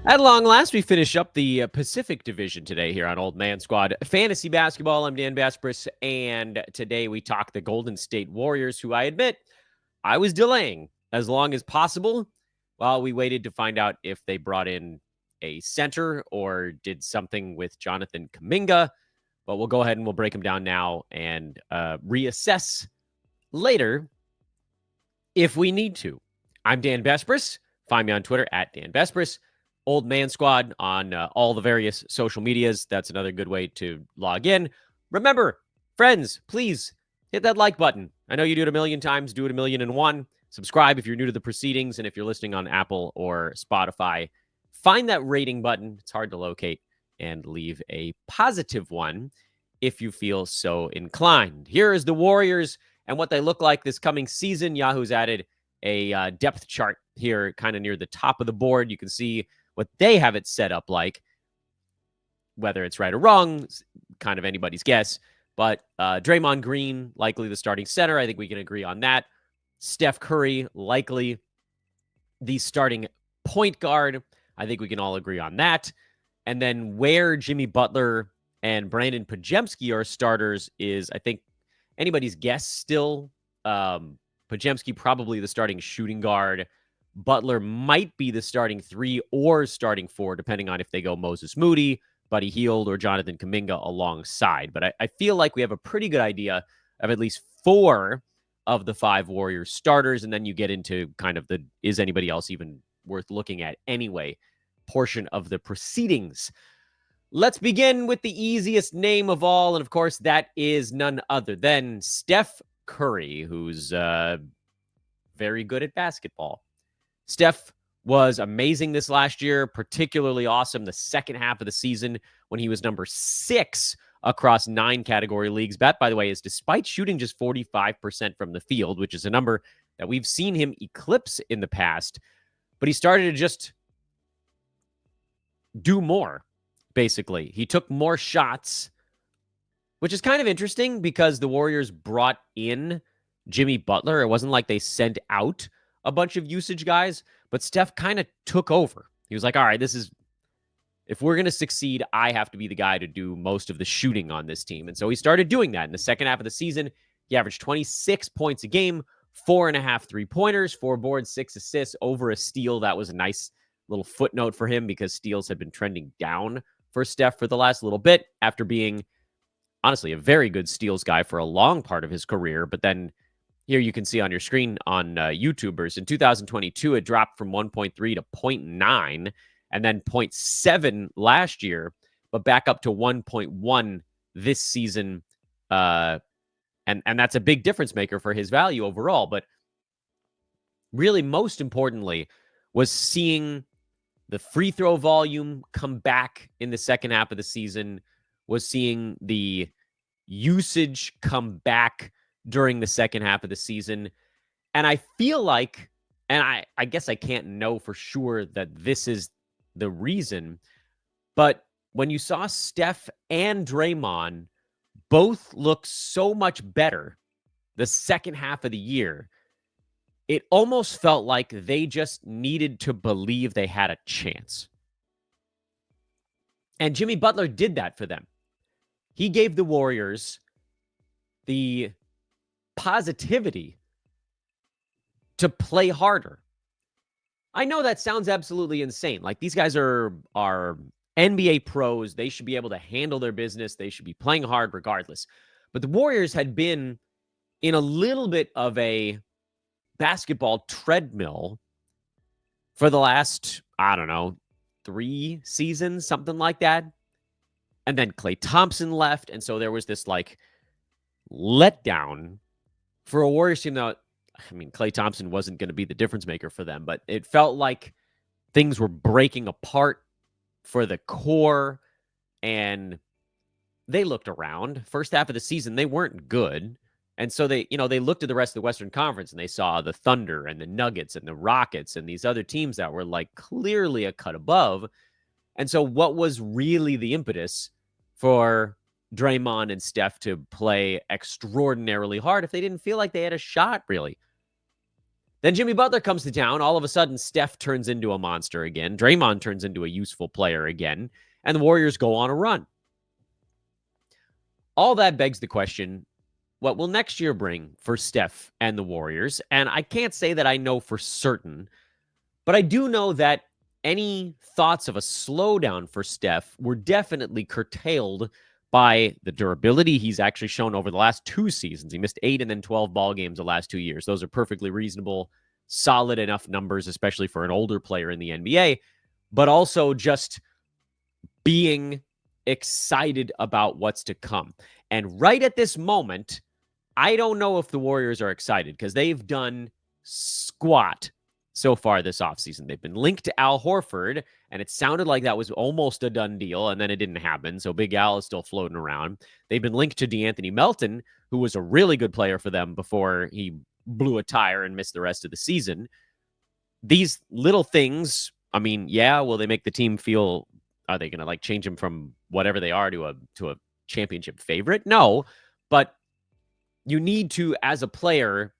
At long last, we finish up the Pacific Division today here on Old Man Squad Fantasy Basketball. I'm Dan Vespris, and today we talk the Golden State Warriors, who I admit I was delaying as long as possible while we waited to find out if they brought in a center or did something with Jonathan Kuminga. But we'll go ahead and we'll break them down now and reassess later if we need to. I'm Dan Vespris. Find me on Twitter at Dan Vespris. Old Man Squad on all the various social medias. That's another good way to log in. Remember, friends, please hit that like button. I know you do it a million times. Do it a million and one. Subscribe if you're new to the proceedings. And if you're listening on Apple or Spotify, find that rating button. It's hard to locate. And leave a positive one if you feel so inclined. Here is the Warriors and what they look like this coming season. Yahoo's added a depth chart here kind of near the top of the board. You can see what they have it set up like. Whether it's right or wrong, kind of anybody's guess. But Draymond Green, likely the starting center. I think we can agree on that. Steph Curry, likely the starting point guard. I think we can all agree on that. And then where Jimmy Butler and Brandin Podziemski are starters is, I think, anybody's guess still. Podziemski probably the starting shooting guard. Butler might be the starting 3 or starting 4, depending on if they go Moses Moody, Buddy Hield, or Jonathan Kuminga alongside. But I feel like we have a pretty good idea of at least 4 of the 5 Warriors starters, and then you get into kind of the is anybody else even worth looking at anyway portion of the proceedings. Let's begin with the easiest name of all, and of course, that is none other than Steph Curry, who's very good at basketball. Steph was amazing this last year, particularly awesome the second half of the season when he was number 6 across 9 category leagues. That, by the way, is despite shooting just 45% from the field, which is a number that we've seen him eclipse in the past. But he started to just do more, basically. He took more shots, which is kind of interesting because the Warriors brought in Jimmy Butler. It wasn't like they sent out a bunch of usage guys, but Steph kind of took over. He was like, all right, if we're going to succeed, I have to be the guy to do most of the shooting on this team. And so he started doing that. In the second half of the season, he averaged 26 points a game, 4.5 3-pointers, 4 boards, 6 assists, over a steal. That was a nice little footnote for him because steals had been trending down for Steph for the last little bit after being, honestly, a very good steals guy for a long part of his career. But then here you can see on your screen on YouTubers, in 2022, it dropped from 1.3 to 0.9 and then 0.7 last year, but back up to 1.1 this season. And that's a big difference maker for his value overall. But really, most importantly, was seeing the free throw volume come back in the second half of the season, was seeing the usage come back during the second half of the season. And I feel like, and I guess I can't know for sure that this is the reason, but when you saw Steph and Draymond both look so much better the second half of the year, it almost felt like they just needed to believe they had a chance. And Jimmy Butler did that for them. He gave the Warriors the positivity to play harder. I know that sounds absolutely insane. Like, these guys are NBA pros. They should be able to handle their business. They should be playing hard regardless. But the Warriors had been in a little bit of a basketball treadmill for the last, 3 seasons, something like that. And then Klay Thompson left. And so there was this letdown for a Warriors team that, Klay Thompson wasn't going to be the difference maker for them, but it felt like things were breaking apart for the core, and they looked around. First half of the season, they weren't good. And so they looked at the rest of the Western Conference and they saw the Thunder and the Nuggets and the Rockets and these other teams that were clearly a cut above. And so what was really the impetus for Draymond and Steph to play extraordinarily hard if they didn't feel like they had a shot, really? Then Jimmy Butler comes to town. All of a sudden, Steph turns into a monster again. Draymond turns into a useful player again. And the Warriors go on a run. All that begs the question, what will next year bring for Steph and the Warriors? And I can't say that I know for certain, but I do know that any thoughts of a slowdown for Steph were definitely curtailed by the durability he's actually shown over the last 2 seasons. He missed 8 and then 12 ball games the last 2 years. Those are perfectly reasonable, solid enough numbers, especially for an older player in the NBA, but also just being excited about what's to come. And right at this moment, I don't know if the Warriors are excited because they've done squat so far this offseason. They've been linked to Al Horford, and it sounded like that was almost a done deal, and then it didn't happen. So Big Al is still floating around. They've been linked to DeAnthony Melton, who was a really good player for them before he blew a tire and missed the rest of the season. These little things, I mean, yeah, will they make the team feel, are they going to like change them from whatever they are to a championship favorite? No, but you need to, as a player,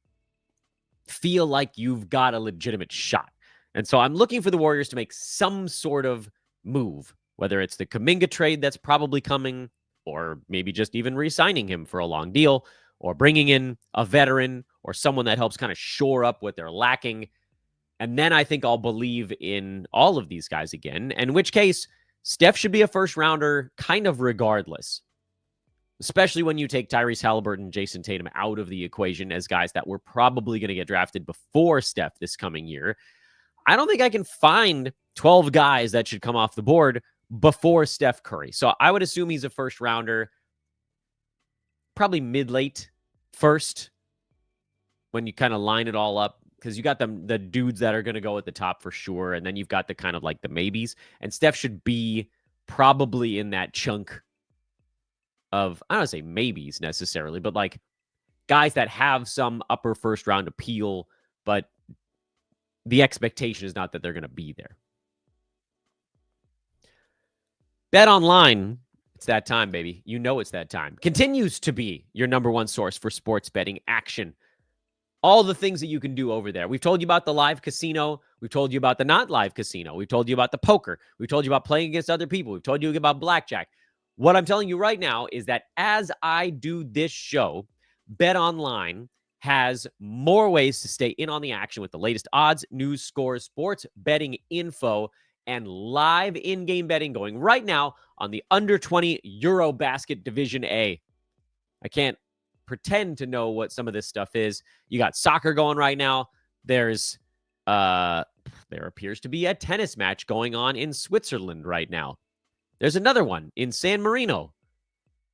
feel like you've got a legitimate shot. And so I'm looking for the Warriors to make some sort of move, whether it's the Kuminga trade that's probably coming, or maybe just even re-signing him for a long deal, or bringing in a veteran or someone that helps kind of shore up what they're lacking. And then I think I'll believe in all of these guys again, in which case Steph should be a first rounder kind of regardless, especially when you take Tyrese Halliburton and Jason Tatum out of the equation as guys that were probably going to get drafted before Steph this coming year. I don't think I can find 12 guys that should come off the board before Steph Curry. So I would assume he's a first rounder, probably mid-late first, when you kind of line it all up, because you got the dudes that are going to go at the top for sure, and then you've got the kind of like the maybes, and Steph should be probably in that chunk of, I don't say maybes necessarily, but like guys that have some upper first round appeal, but the expectation is not that they're going to be there. BetOnline, it's that time, baby. You know it's that time. Continues to be your number one source for sports betting action. All the things that you can do over there. We've told you about the live casino. We've told you about the not live casino. We've told you about the poker. We've told you about playing against other people. We've told you about blackjack. What I'm telling you right now is that as I do this show, BetOnline has more ways to stay in on the action with the latest odds, news, scores, sports betting info, and live in-game betting going right now on the under 20 Eurobasket Division A. I can't pretend to know what some of this stuff is. You got soccer going right now. There appears to be a tennis match going on in Switzerland right now. There's another one in San Marino.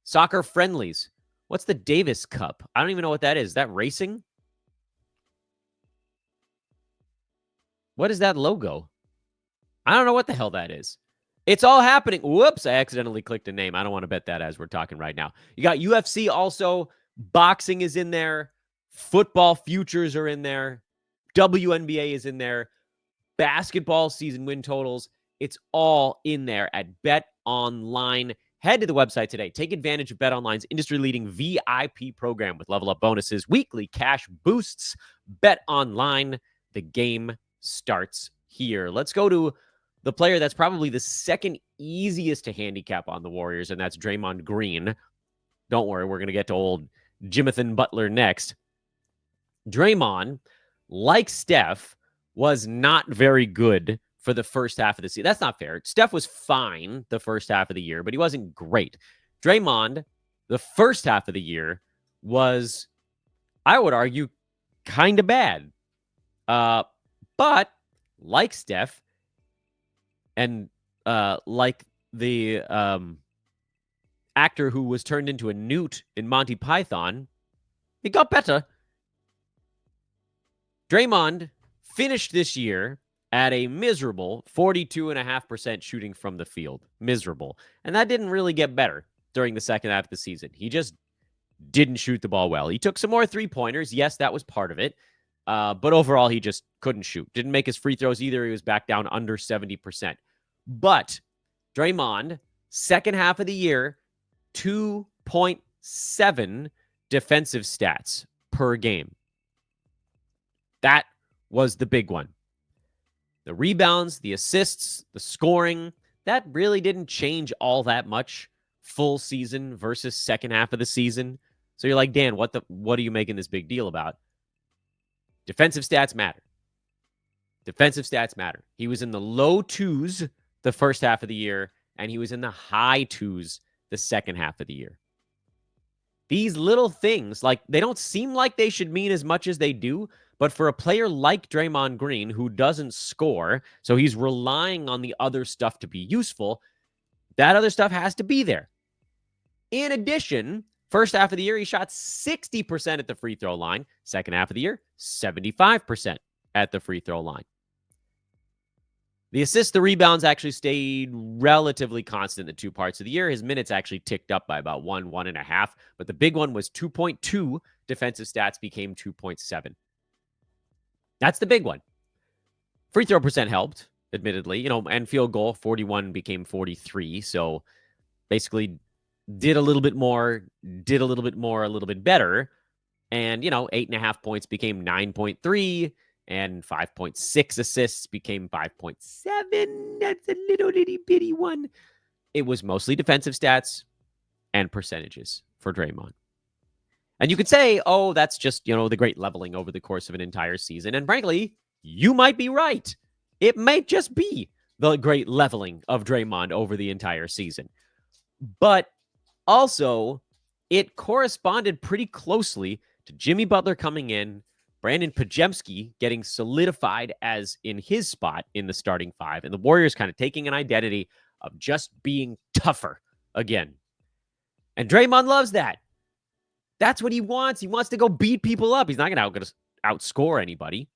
Soccer friendlies. What's the Davis Cup? I don't even know what that is. Is that racing? What is that logo? I don't know what the hell that is. It's all happening. Whoops, I accidentally clicked a name. I don't want to bet that as we're talking right now. You got UFC also. Boxing is in there. Football futures are in there. WNBA is in there. Basketball season win totals. It's all in there at BetOnline. Head to the website today. Take advantage of BetOnline's industry-leading VIP program with level-up bonuses, weekly cash boosts. BetOnline, the game starts here. Let's go to the player that's probably the second easiest to handicap on the Warriors, and that's Draymond Green. Don't worry, we're going to get to old Jimothy Butler next. Draymond, like Steph, was not very good for the first half of the season. That's not fair. Steph was fine the first half of the year, but he wasn't great. Draymond, the first half of the year, was, I would argue, kind of bad. But like Steph, and like the actor who was turned into a newt in Monty Python, it got better. Draymond finished this year at a miserable 42.5% shooting from the field. Miserable. And that didn't really get better during the second half of the season. He just didn't shoot the ball well. He took some more three-pointers. Yes, that was part of it. But overall, he just couldn't shoot. Didn't make his free throws either. He was back down under 70%. But Draymond, second half of the year, 2.7 defensive stats per game. That was the big one. The rebounds, the assists, the scoring, that really didn't change all that much full season versus second half of the season. So you're like, Dan, what are you making this big deal about? Defensive stats matter. Defensive stats matter. He was in the low twos the first half of the year, and he was in the high twos the second half of the year. These little things, like, they don't seem like they should mean as much as they do, but for a player like Draymond Green, who doesn't score, so he's relying on the other stuff to be useful, that other stuff has to be there. In addition, first half of the year, he shot 60% at the free throw line. Second half of the year, 75% at the free throw line. The assists, the rebounds actually stayed relatively constant in the two parts of the year. His minutes actually ticked up by about 1.5. But the big one was 2.2. Defensive stats became 2.7. That's the big one. Free throw percent helped, admittedly, and field goal, 41 became 43. So basically did a little bit more, a little bit better. And, 8.5 points became 9.3. And 5.6 assists became 5.7. That's a little itty bitty one. It was mostly defensive stats and percentages for Draymond. And you could say, oh, that's just, the great leveling over the course of an entire season. And frankly, you might be right. It might just be the great leveling of Draymond over the entire season. But also, it corresponded pretty closely to Jimmy Butler coming in, Brandin Podziemski getting solidified as in his spot in the starting five, and the Warriors kind of taking an identity of just being tougher again. And Draymond loves that. That's what he wants. He wants to go beat people up. He's not going to outscore anybody.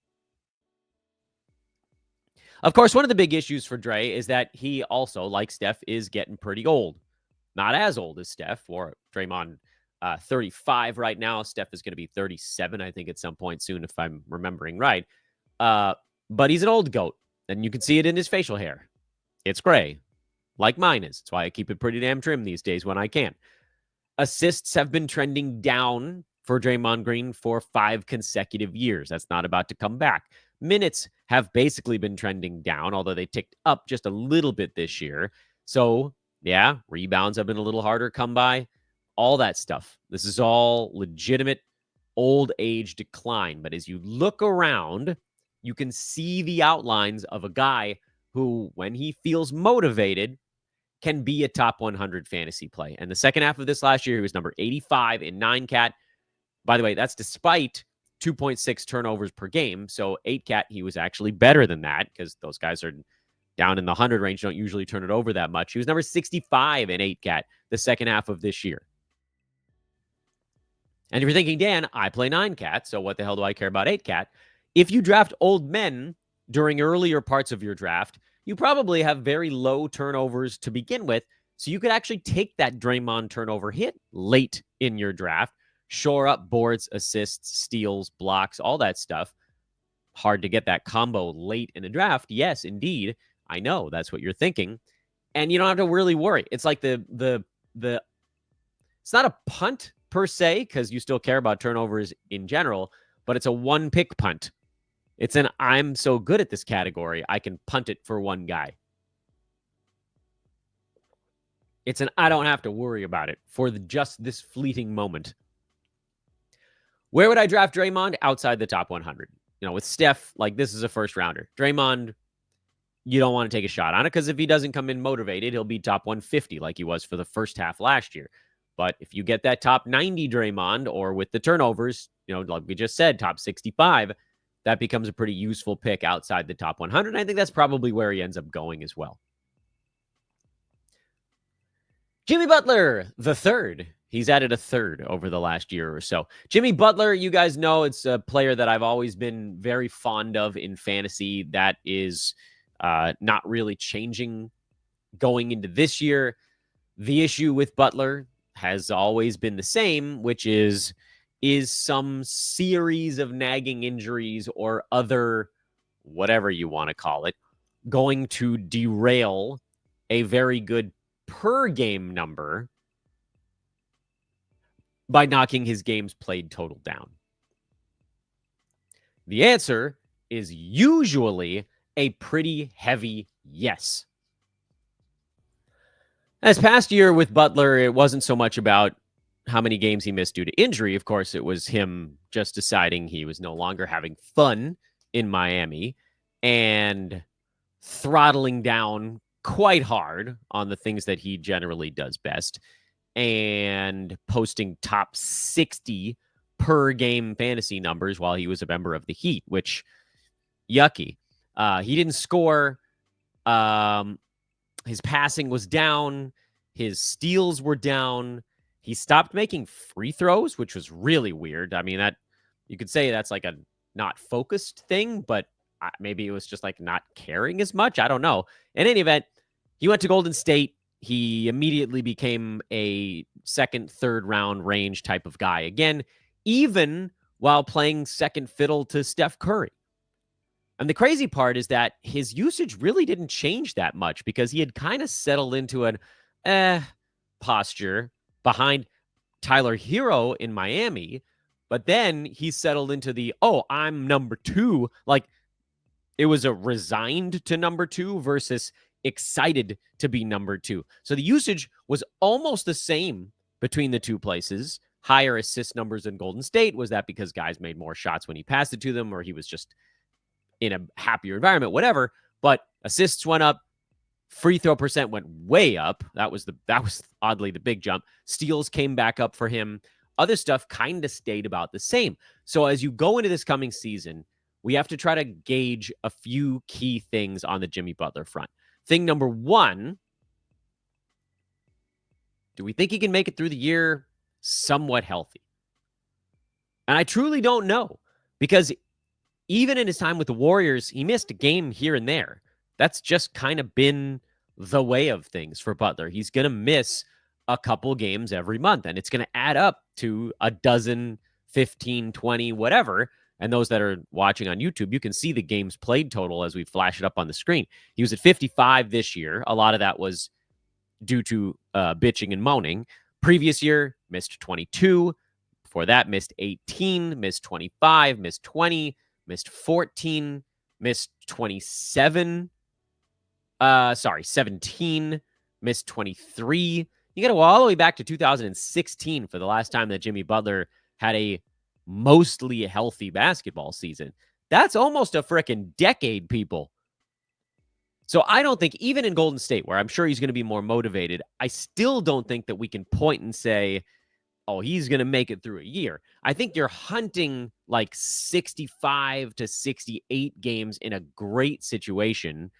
Of course, one of the big issues for Dre is that he also, like Steph, is getting pretty old. Not as old as Steph, or Draymond, 35 right now. Steph is going to be 37, I think, at some point soon, if I'm remembering right. But he's an old goat, and you can see it in his facial hair. It's gray, like mine is. That's why I keep it pretty damn trim these days when I can. Assists have been trending down for Draymond Green for 5 consecutive years. That's not about to come back. Minutes have basically been trending down, although they ticked up just a little bit this year. So, yeah, rebounds have been a little harder to come by. All that stuff. This is all legitimate old age decline. But as you look around, you can see the outlines of a guy who, when he feels motivated, can be a top 100 fantasy play. And the second half of this last year, he was number 85 in 9-cat. By the way, that's despite 2.6 turnovers per game. So 8-cat, he was actually better than that, because those guys are down in the 100 range, don't usually turn it over that much. He was number 65 in 8-cat the second half of this year. And if you're thinking, Dan, I play 9-cat, so what the hell do I care about 8-cat? If you draft old men during earlier parts of your draft, you probably have very low turnovers to begin with, so you could actually take that Draymond turnover hit late in your draft, shore up boards, assists, steals, blocks, all that stuff. Hard to get that combo late in the draft. Yes, indeed. I know that's what you're thinking. And you don't have to really worry. It's like it's not a punt per se, because you still care about turnovers in general, but it's a one-pick punt. It's an I'm so good at this category, I can punt it for one guy. It's an I don't have to worry about it for just this fleeting moment. Where would I draft Draymond? Outside the top 100. With Steph, like, this is a first rounder. Draymond, you don't want to take a shot on it, because if he doesn't come in motivated, he'll be top 150 like he was for the first half last year. But if you get that top 90 Draymond, or with the turnovers, like we just said, top 65, that becomes a pretty useful pick outside the top 100. I think that's probably where he ends up going as well. Jimmy Butler, the third. He's added a third over the last year or so. Jimmy Butler, you guys know, it's a player that I've always been very fond of in fantasy. That is not really changing going into this year. The issue with Butler has always been the same, which is some series of nagging injuries or other, whatever you want to call it, going to derail a very good per game number by knocking his games played total down? The answer is usually a pretty heavy yes. This past year with Butler, it wasn't so much about how many games he missed due to injury. Of course, it was him just deciding he was no longer having fun in Miami and throttling down quite hard on the things that he generally does best and posting top 60 per game fantasy numbers while he was a member of the Heat, which yucky. He didn't score. His passing was down. His steals were down. He stopped making free throws, which was really weird. I mean, that you could say that's like a not focused thing, but maybe it was just like not caring as much. I don't know. In any event, he went to Golden State. He immediately became a second, third round range type of guy again, even while playing second fiddle to Steph Curry. And the crazy part is that his usage really didn't change that much because he had kind of settled into an posture behind Tyler Hero in Miami. But then he settled into I'm number two. Like it was a resigned to number two versus excited to be number two. So the usage was almost the same between the two places. Higher assist numbers in Golden State. Was that because guys made more shots when he passed it to them, or he was just in a happier environment, whatever? But assists went up, free throw percent went way up. That was oddly the big jump. Steals came back up for him. Other stuff kind of stayed about the same. So as you go into this coming season, we have to try to gauge a few key things on the Jimmy Butler front. Thing number one, do we think he can make it through the year somewhat healthy? And I truly don't know, because even in his time with the Warriors, he missed a game here and there. That's just kind of been the way of things for Butler. He's going to miss a couple games every month, and it's going to add up to a dozen, 15, 20, whatever. And those that are watching on YouTube, you can see the games played total as we flash it up on the screen. He was at 55 this year. A lot of that was due to bitching and moaning. Previous year, missed 22. Before that, missed 18, missed 25, missed 20, missed 14, missed 27. 17, missed 23. You got to go all the way back to 2016 for the last time that Jimmy Butler had a mostly healthy basketball season. That's almost a freaking decade, people. So I don't think, even in Golden State, where I'm sure he's going to be more motivated, I still don't think that we can point and say, oh, he's going to make it through a year. I think you're hunting like 65 to 68 games in a great situation,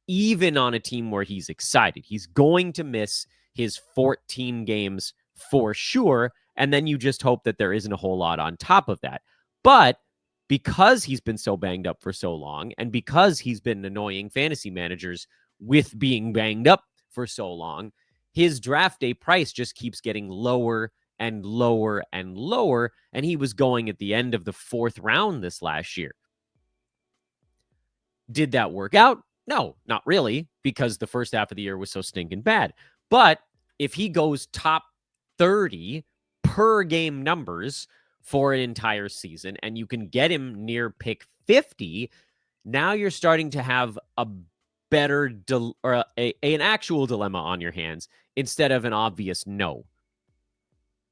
even on a team where he's excited. He's going to miss his 14 games for sure, and then you just hope that there isn't a whole lot on top of that. But because he's been so banged up for so long, and because he's been annoying fantasy managers with being banged up for so long, his draft day price just keeps getting lower and lower and lower, and he was going at the end of the fourth round this last year. Did that work out? No, not really, because the first half of the year was so stinking bad. But if he goes top 30 per game numbers for an entire season, and you can get him near pick 50, now you're starting to have a better an actual dilemma on your hands instead of an obvious no.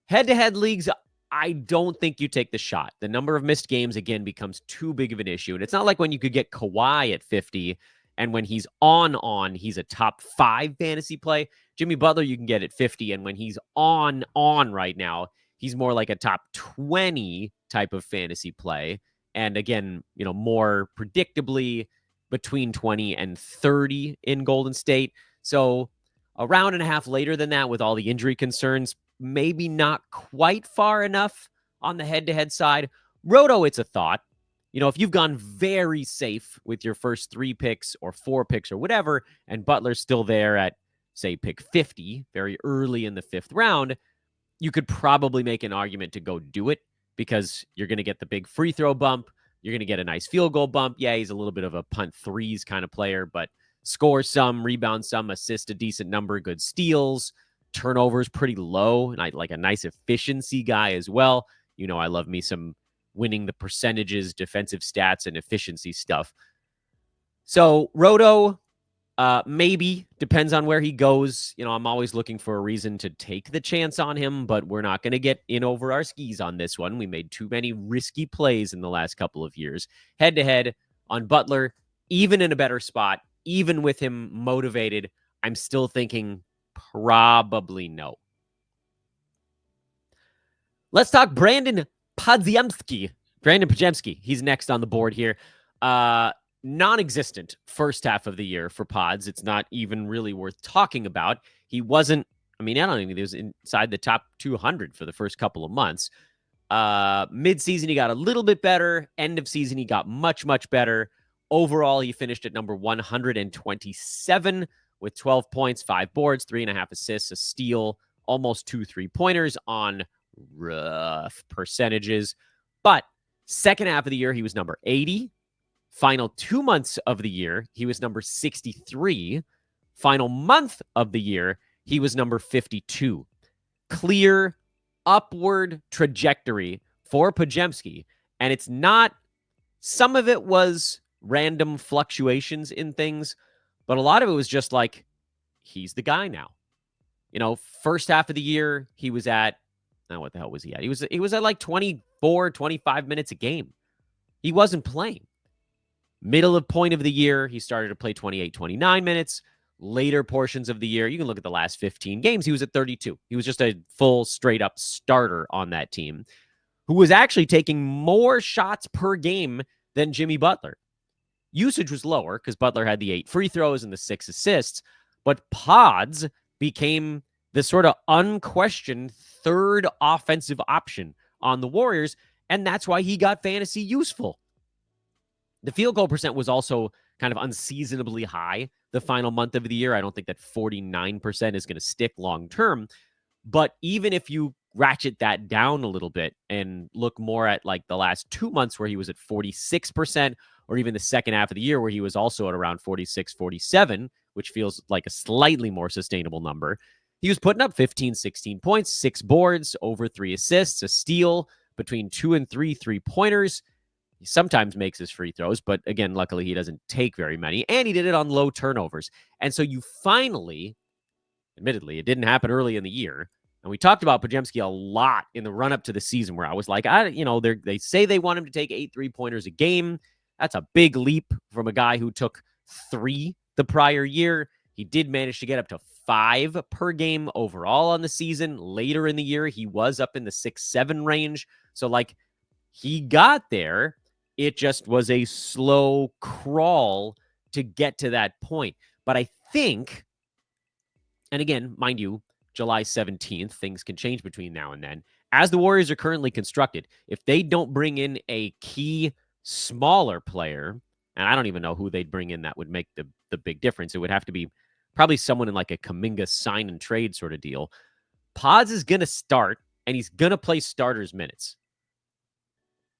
Head-to-head leagues, I don't think you take the shot. The number of missed games, again, becomes too big of an issue. And it's not like when you could get Kawhi at 50, and when he's on, he's a top 5 fantasy play. Jimmy Butler, you can get at 50, and when he's on right now, he's more like a top 20 type of fantasy play. And again, more predictably between 20 and 30 in Golden State. So a round and a half later than that, with all the injury concerns, maybe not quite far enough on the head-to-head side. Roto, it's a thought. If you've gone very safe with your first 3 picks or 4 picks or whatever, and Butler's still there at, say, pick 50, very early in the 5th round, you could probably make an argument to go do it, because you're going to get the big free throw bump. You're going to get a nice field goal bump. Yeah, he's a little bit of a punt threes kind of player, but score some, rebound some, assist a decent number, good steals. Turnovers pretty low, and I like a nice efficiency guy as well. I love me some winning the percentages, defensive stats, and efficiency stuff. So Roto, maybe, depends on where he goes. I'm always looking for a reason to take the chance on him, but we're not going to get in over our skis on this one. We made too many risky plays in the last couple of years. Head-to-head on Butler, even in a better spot, even with him motivated, I'm still thinking probably no. Let's talk Brandin Podziemski. Brandin Podziemski. He's next on the board here. Non-existent first half of the year for Pods. It's not even really worth talking about. He wasn't, I don't even think he was inside the top 200 for the first couple of months. Mid-season, he got a little bit better. End of season, he got much, much better. Overall, he finished at number 127 with 12 points, 5 boards, 3.5 assists, a steal, almost 2 3-pointers on rough percentages. But second half of the year, he was number 80. Final 2 months of the year, he was number 63. Final month of the year, he was number 52. Clear upward trajectory for Podziemski. And it's not, some of it was random fluctuations in things, but a lot of it was just like, he's the guy now. First half of the year, he was at, what the hell was he at? He was at like 24, 25 minutes a game. He wasn't playing. Middle of point of the year, he started to play 28, 29 minutes. Later portions of the year, you can look at the last 15 games, he was at 32. He was just a full, straight-up starter on that team who was actually taking more shots per game than Jimmy Butler. Usage was lower because Butler had the 8 free throws and the 6 assists, but Pods became the sort of unquestioned third offensive option on the Warriors, and that's why he got fantasy useful. The field goal percent was also kind of unseasonably high the final month of the year. I don't think that 49% is going to stick long term, but even if you ratchet that down a little bit and look more at like the last 2 months where he was at 46%, or even the second half of the year where he was also at around 46, 47, which feels like a slightly more sustainable number. He was putting up 15, 16 points, 6 boards, over 3 assists, a steal, between 2 and 3 3-pointers. He sometimes makes his free throws, but again, luckily he doesn't take very many, and he did it on low turnovers. And so you finally, admittedly, it didn't happen early in the year, and we talked about Podziemski a lot in the run-up to the season where I was like, they say they want him to take 8 3-pointers a game. That's a big leap from a guy who took 3 the prior year. He did manage to get up to 5 per game overall on the season. Later in the year, he was up in the 6-7 range. So, he got there. It just was a slow crawl to get to that point. But I think, and again, mind you, July 17th, things can change between now and then. As the Warriors are currently constructed, if they don't bring in a key smaller player, and I don't even know who they'd bring in that would make the big difference. It would have to be probably someone in like a Kuminga sign and trade sort of deal. Pods is going to start, and he's going to play starters minutes.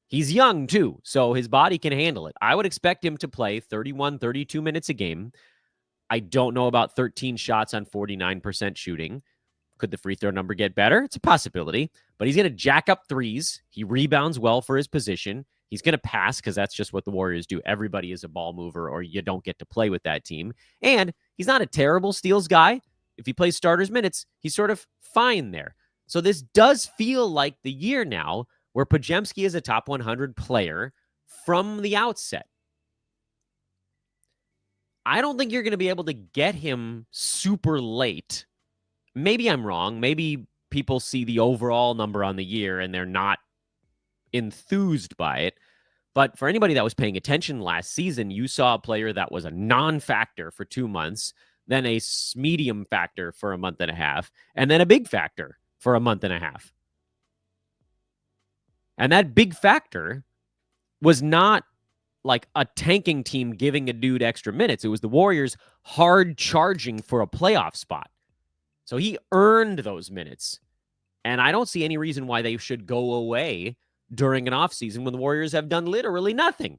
He's young, too, so his body can handle it. I would expect him to play 31, 32 minutes a game. I don't know about 13 shots on 49% shooting. Could the free throw number get better? It's a possibility, but he's going to jack up threes. He rebounds well for his position. He's going to pass because that's just what the Warriors do. Everybody is a ball mover, or you don't get to play with that team. And he's not a terrible steals guy. If he plays starters minutes, he's sort of fine there. So this does feel like the year now where Podziemski is a top 100 player from the outset. I don't think you're going to be able to get him super late. Maybe I'm wrong. Maybe people see the overall number on the year and they're not enthused by it. But for anybody that was paying attention last season, you saw a player that was a non-factor for 2 months, then a medium factor for a month and a half, and then a big factor for a month and a half. And that big factor was not like a tanking team giving a dude extra minutes. It was the Warriors hard charging for a playoff spot. So he earned those minutes. And I don't see any reason why they should go away during an offseason when the Warriors have done literally nothing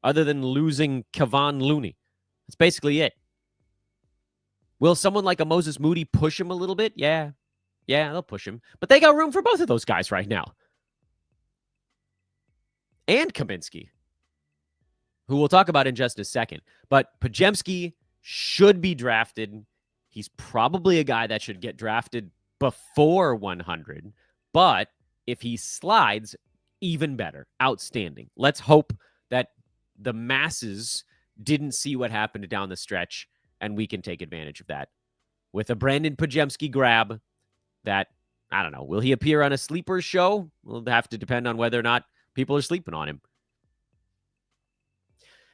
other than losing Kevon Looney. That's basically it. Will someone like a Moses Moody push him a little bit? Yeah, they'll push him. But they got room for both of those guys right now. and Kaminsky, who we'll talk about in just a second. But Podziemski should be drafted. He's probably a guy that should get drafted before 100. But if he slides, even better. Outstanding. Let's hope that the masses didn't see what happened down the stretch, and we can take advantage of that. With a Brandin Podziemski grab that, I don't know, will he appear on a sleeper show? Will have to depend on whether or not people are sleeping on him.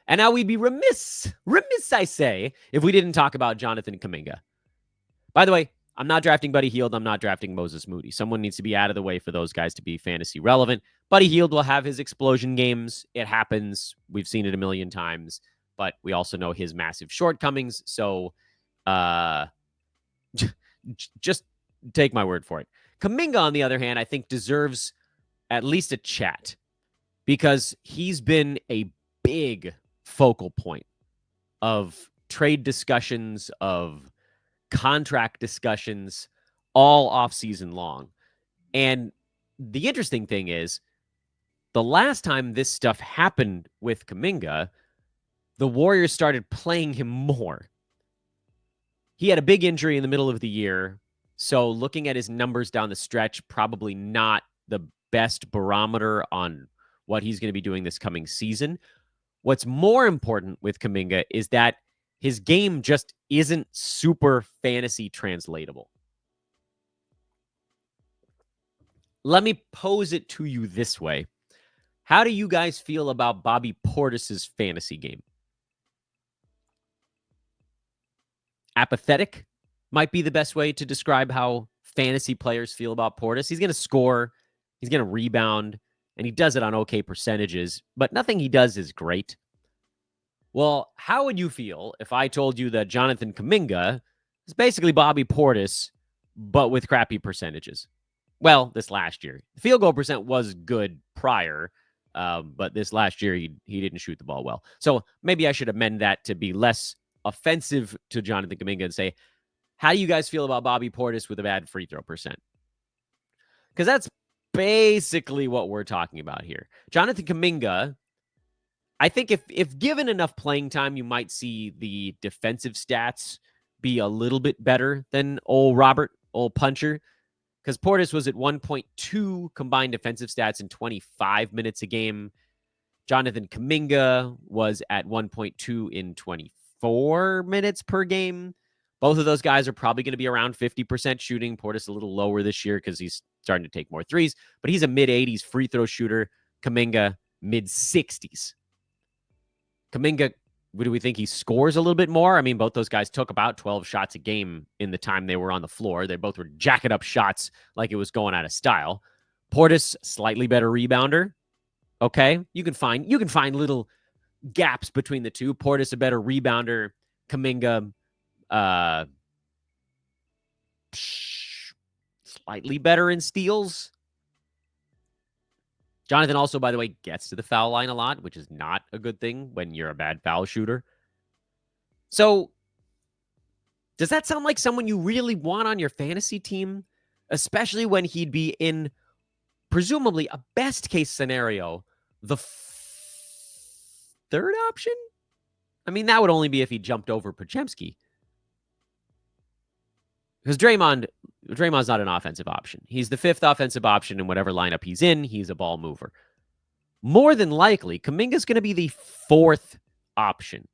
And now we'd be remiss, I say, if we didn't talk about Jonathan Kuminga. By the way, I'm not drafting Buddy Hield. I'm not drafting Moses Moody. Someone needs to be out of the way for those guys to be fantasy relevant. Buddy Hield will have his explosion games. It happens. We've seen it a million times. But we also know his massive shortcomings. So just take my word for it. Kuminga, on the other hand, I think deserves at least a chat because he's been a big focal point of trade discussions, of contract discussions all offseason long. And the interesting thing is, the last time this stuff happened with Kuminga, the Warriors started playing him more. He had a big injury in the middle of the year, so looking at his numbers down the stretch, probably not the best barometer on what he's going to be doing this coming season. What's more important with Kuminga is that his game just isn't super fantasy translatable. Let me pose it to you this way. How do you guys feel about Bobby Portis's fantasy game? Apathetic might be the best way to describe how fantasy players feel about Portis. He's going to score, he's going to rebound, and he does it on okay percentages, but nothing he does is great. Well, how would you feel if I told you that Jonathan Kuminga is basically Bobby Portis, but with crappy percentages? Well, this last year. The field goal percent was good prior, but this last year he didn't shoot the ball well. So maybe I should amend that to be less offensive to Jonathan Kuminga and say, how do you guys feel about Bobby Portis with a bad free throw percent? Because that's basically what we're talking about here. Jonathan Kuminga, I think if given enough playing time, you might see the defensive stats be a little bit better than old Puncher. Because Portis was at 1.2 combined defensive stats in 25 minutes a game. Jonathan Kuminga was at 1.2 in 24 minutes per game. Both of those guys are probably going to be around 50% shooting. Portis a little lower this year because he's starting to take more threes. But he's a mid-80s free throw shooter. Kuminga, mid-60s. Kuminga, do we think he scores a little bit more? I mean, both those guys took about 12 shots a game in the time they were on the floor. They both were jacking up shots like it was going out of style. Portis, slightly better rebounder. Okay, you can find little gaps between the two. Portis, a better rebounder. Kuminga, slightly better in steals. Jonathan also, by the way, gets to the foul line a lot, which is not a good thing when you're a bad foul shooter. So, does that sound like someone you really want on your fantasy team? Especially when he'd be in, presumably, a best-case scenario, the third option? I mean, that would only be if he jumped over Podziemski. Because Draymond's not an offensive option. He's the fifth offensive option in whatever lineup he's in. He's a ball mover. More than likely, Kuminga's going to be the fourth option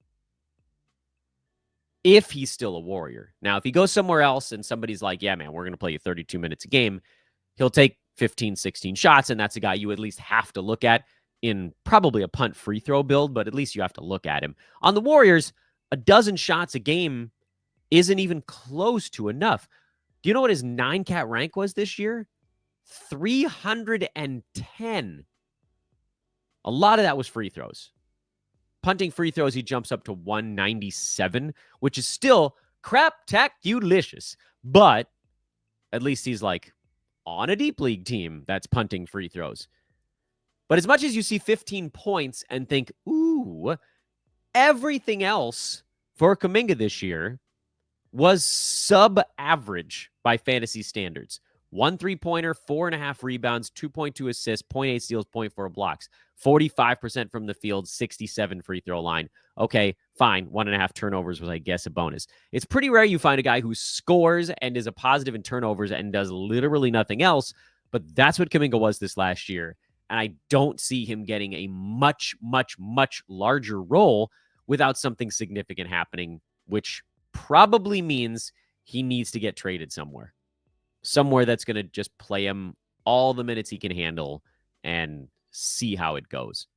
if he's still a Warrior. Now, if he goes somewhere else and somebody's like, yeah, man, we're going to play you 32 minutes a game, he'll take 15, 16 shots, and that's a guy you at least have to look at in probably a punt free throw build, but at least you have to look at him. On the Warriors, a dozen shots a game isn't even close to enough. Do you know what his 9-cat rank was this year? 310. A lot of that was free throws. Punting free throws, he jumps up to 197, which is still crap-taculicious. But at least he's like on a deep league team that's punting free throws. But as much as you see 15 points and think, ooh, everything else for Kuminga this year was sub-average by fantasy standards. 1 3-pointer, 4.5 rebounds, 2.2 assists, 0.8 steals, 0.4 blocks. 45% from the field, 67 free throw line. Okay, fine. 1.5 turnovers was, I guess, a bonus. It's pretty rare you find a guy who scores and is a positive in turnovers and does literally nothing else, but that's what Kuminga was this last year. And I don't see him getting a much, much, much larger role without something significant happening, which probably means he needs to get traded somewhere that's going to just play him all the minutes he can handle and see how it goes.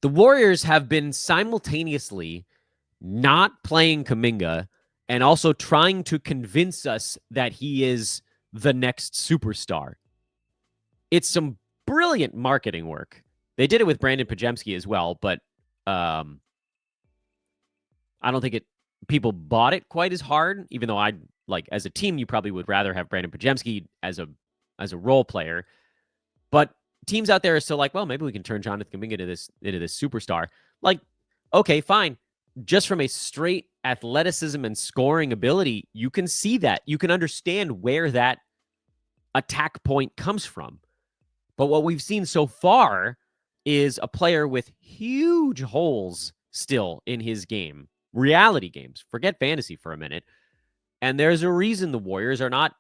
The Warriors have been simultaneously not playing Kuminga and also trying to convince us that he is the next superstar. It's some brilliant marketing work. They did it with Brandin Podziemski as well, but I don't think people bought it quite as hard, even though as a team, you probably would rather have Brandin Podziemski as a role player. But teams out there are still like, well, maybe we can turn Jonathan Kuminga into this superstar. Like, okay, fine. Just from a straight athleticism and scoring ability, you can see that. You can understand where that attack point comes from. But what we've seen so far is a player with huge holes still in his game. Reality games. Forget fantasy for a minute. And there's a reason the Warriors are not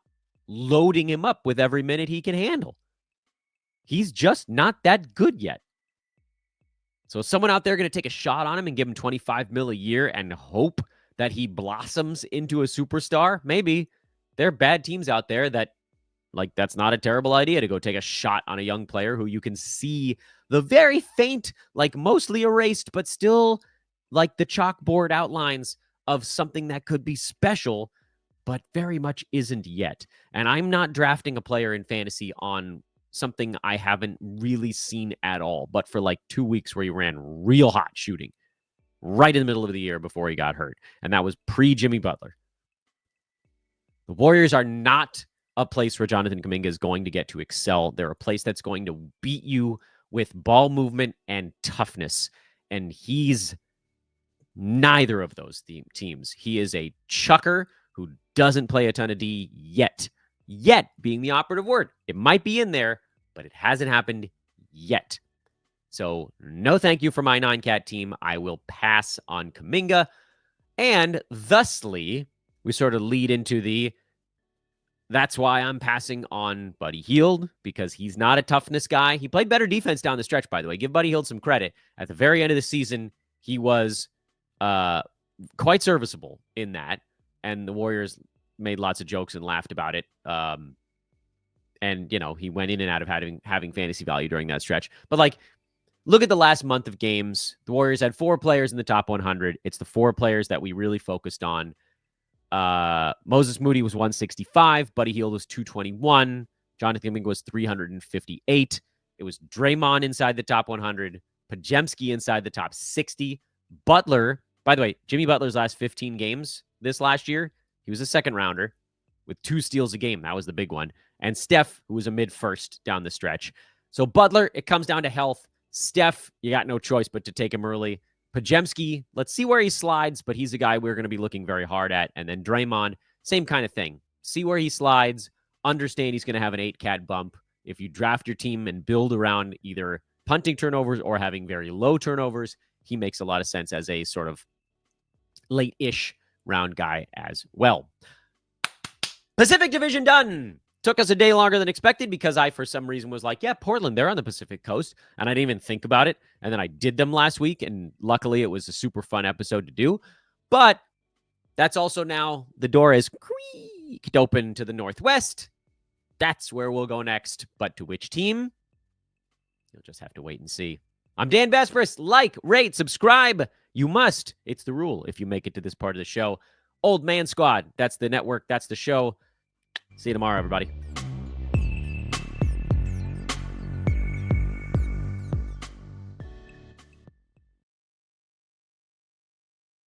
loading him up with every minute he can handle. He's just not that good yet. So is someone out there going to take a shot on him and give him $25 million a year and hope that he blossoms into a superstar? Maybe. There are bad teams out there that's not a terrible idea to go take a shot on a young player who you can see the very faint, mostly erased, but still the chalkboard outlines of something that could be special, but very much isn't yet. And I'm not drafting a player in fantasy on something I haven't really seen at all, but for 2 weeks where he ran real hot shooting right in the middle of the year before he got hurt. And that was pre-Jimmy Butler. The Warriors are not a place where Jonathan Kuminga is going to get to excel. They're a place that's going to beat you with ball movement and toughness. And he's neither of those teams. He is a chucker who doesn't play a ton of D yet. Yet being the operative word. It might be in there, but it hasn't happened yet. So no thank you for my 9-cat team. I will pass on Kuminga. And thusly, we sort of lead into that's why I'm passing on Buddy Hield, because he's not a toughness guy. He played better defense down the stretch, by the way. Give Buddy Hield some credit. At the very end of the season, he was quite serviceable in that. And the Warriors made lots of jokes and laughed about it. And, he went in and out of having fantasy value during that stretch. But, look at the last month of games. The Warriors had 4 players in the top 100. It's the 4 players that we really focused on. Moses Moody was 165. Buddy Hield was 221. Jonathan Kuminga was 358. It was Draymond inside the top 100. Podziemski inside the top 60. Butler, by the way, Jimmy Butler's last 15 games this last year, he was a second rounder with 2 steals a game. That was the big one. And Steph, who was a mid-first down the stretch. So Butler, it comes down to health. Steph, you got no choice but to take him early. Podziemski, let's see where he slides, but he's a guy we're going to be looking very hard at. And then Draymond, same kind of thing. See where he slides. Understand he's going to have an 8-cat bump. If you draft your team and build around either punting turnovers or having very low turnovers, he makes a lot of sense as a sort of late-ish round guy as well. Pacific Division done. Took us a day longer than expected because I, for some reason, was like, yeah, Portland, they're on the Pacific Coast. And I didn't even think about it. And then I did them last week. And luckily, it was a super fun episode to do. But that's also now the door is creaked open to the Northwest. That's where we'll go next. But to which team? You'll just have to wait and see. I'm Dan Vespris. Like, rate, subscribe. You must. It's the rule if you make it to this part of the show. Old Man Squad. That's the network. That's the show. See you tomorrow, everybody.